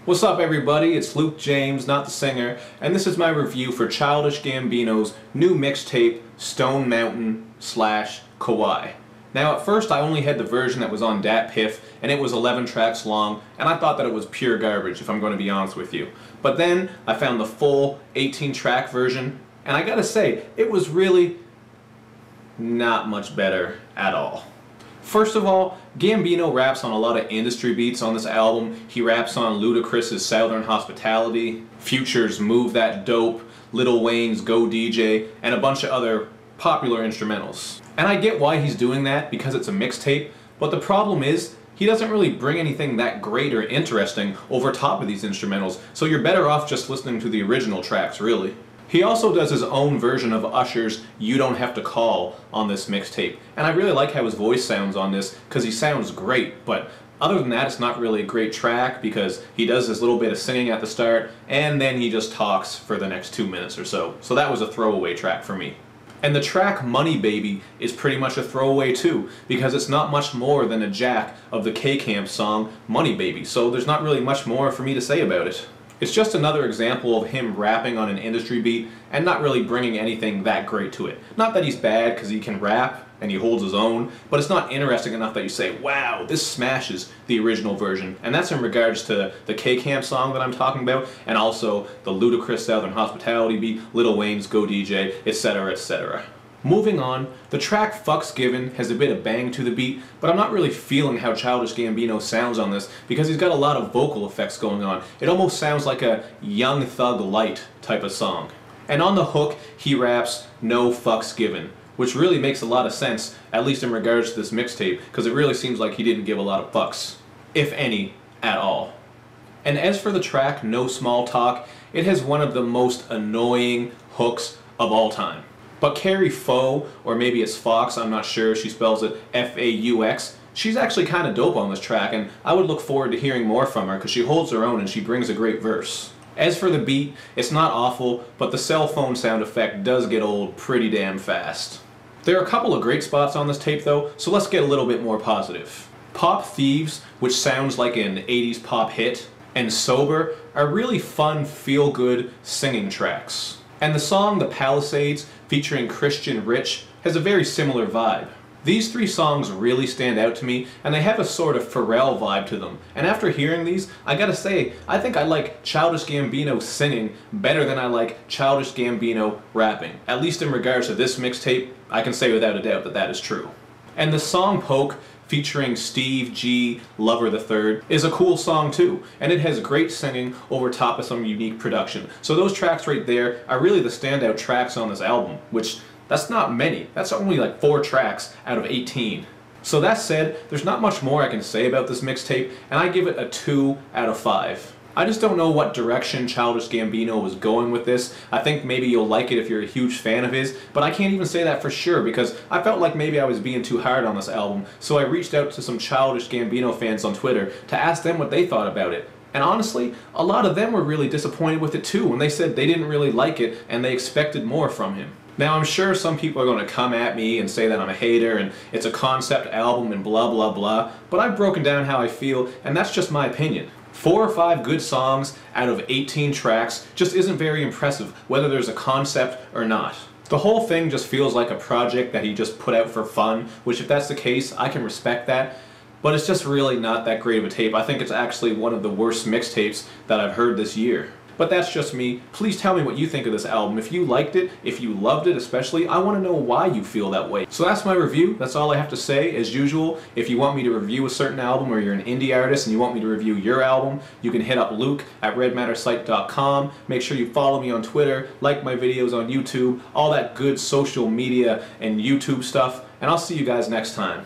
What's up everybody, it's Luke James, not the singer, and this is my review for Childish Gambino's new mixtape, Stone Mountain / Kauai. Now at first I only had the version that was on Dat Piff, and it was 11 tracks long, and I thought that it was pure garbage if I'm going to be honest with you. But then I found the full 18 track version, and I gotta say, it was really not much better at all. First of all, Gambino raps on a lot of industry beats on this album. He raps on Ludacris's Southern Hospitality, Future's Move That Dope, Lil Wayne's Go DJ, and a bunch of other popular instrumentals. And I get why he's doing that, because it's a mixtape, but the problem is, he doesn't really bring anything that great or interesting over top of these instrumentals, so you're better off just listening to the original tracks, really. He also does his own version of Usher's You Don't Have to Call on this mixtape, and I really like how his voice sounds on this because he sounds great, but other than that it's not really a great track because he does this little bit of singing at the start and then he just talks for the next 2 minutes or so. So that was a throwaway track for me. And the track Money Baby is pretty much a throwaway too, because it's not much more than a jack of the K-Camp song Money Baby, so there's not really much more for me to say about it. It's just another example of him rapping on an industry beat and not really bringing anything that great to it. Not that he's bad, because he can rap and he holds his own, but it's not interesting enough that you say, wow, this smashes the original version. And that's in regards to the K-Camp song that I'm talking about, and also the Ludacris Southern Hospitality beat, Lil Wayne's Go DJ, etc., etc. Moving on, the track Fucks Given has a bit of bang to the beat, but I'm not really feeling how Childish Gambino sounds on this because he's got a lot of vocal effects going on. It almost sounds like a Young Thug Light type of song. And on the hook, he raps No Fucks Given, which really makes a lot of sense, at least in regards to this mixtape, because it really seems like he didn't give a lot of fucks, if any, at all. And as for the track No Small Talk, it has one of the most annoying hooks of all time. But Carrie Faux, or maybe it's Fox, I'm not sure, she spells it F-A-U-X, she's actually kind of dope on this track, and I would look forward to hearing more from her because she holds her own and she brings a great verse. As for the beat, it's not awful, but the cell phone sound effect does get old pretty damn fast. There are a couple of great spots on this tape though, so let's get a little bit more positive. Pop Thieves, which sounds like an 80s pop hit, and Sober are really fun, feel-good singing tracks. And the song The Palisades, featuring Christian Rich, has a very similar vibe. These three songs really stand out to me, and they have a sort of Pharrell vibe to them. And after hearing these, I gotta say, I think I like Childish Gambino singing better than I like Childish Gambino rapping. At least in regards to this mixtape, I can say without a doubt that that is true. And the song Poke, featuring Steve G. Lover III, is a cool song too, and it has great singing over top of some unique production. So those tracks right there are really the standout tracks on this album, which that's not many. That's only like 4 tracks out of 18. So that said, there's not much more I can say about this mixtape, and I give it a 2 out of 5. I just don't know what direction Childish Gambino was going with this. I think maybe you'll like it if you're a huge fan of his, but I can't even say that for sure because I felt like maybe I was being too hard on this album, so I reached out to some Childish Gambino fans on Twitter to ask them what they thought about it. And honestly, a lot of them were really disappointed with it too, and they said they didn't really like it and they expected more from him. Now I'm sure some people are going to come at me and say that I'm a hater and it's a concept album and blah blah blah, but I've broken down how I feel and that's just my opinion. 4 or 5 good songs out of 18 tracks just isn't very impressive, whether there's a concept or not. The whole thing just feels like a project that he just put out for fun, which if that's the case, I can respect that, but it's just really not that great of a tape. I think it's actually one of the worst mixtapes that I've heard this year. But that's just me. Please tell me what you think of this album. If you liked it, if you loved it especially, I want to know why you feel that way. So that's my review. That's all I have to say. As usual, if you want me to review a certain album or you're an indie artist and you want me to review your album, you can hit up Luke at redmattersite.com. Make sure you follow me on Twitter, like my videos on YouTube, all that good social media and YouTube stuff, and I'll see you guys next time.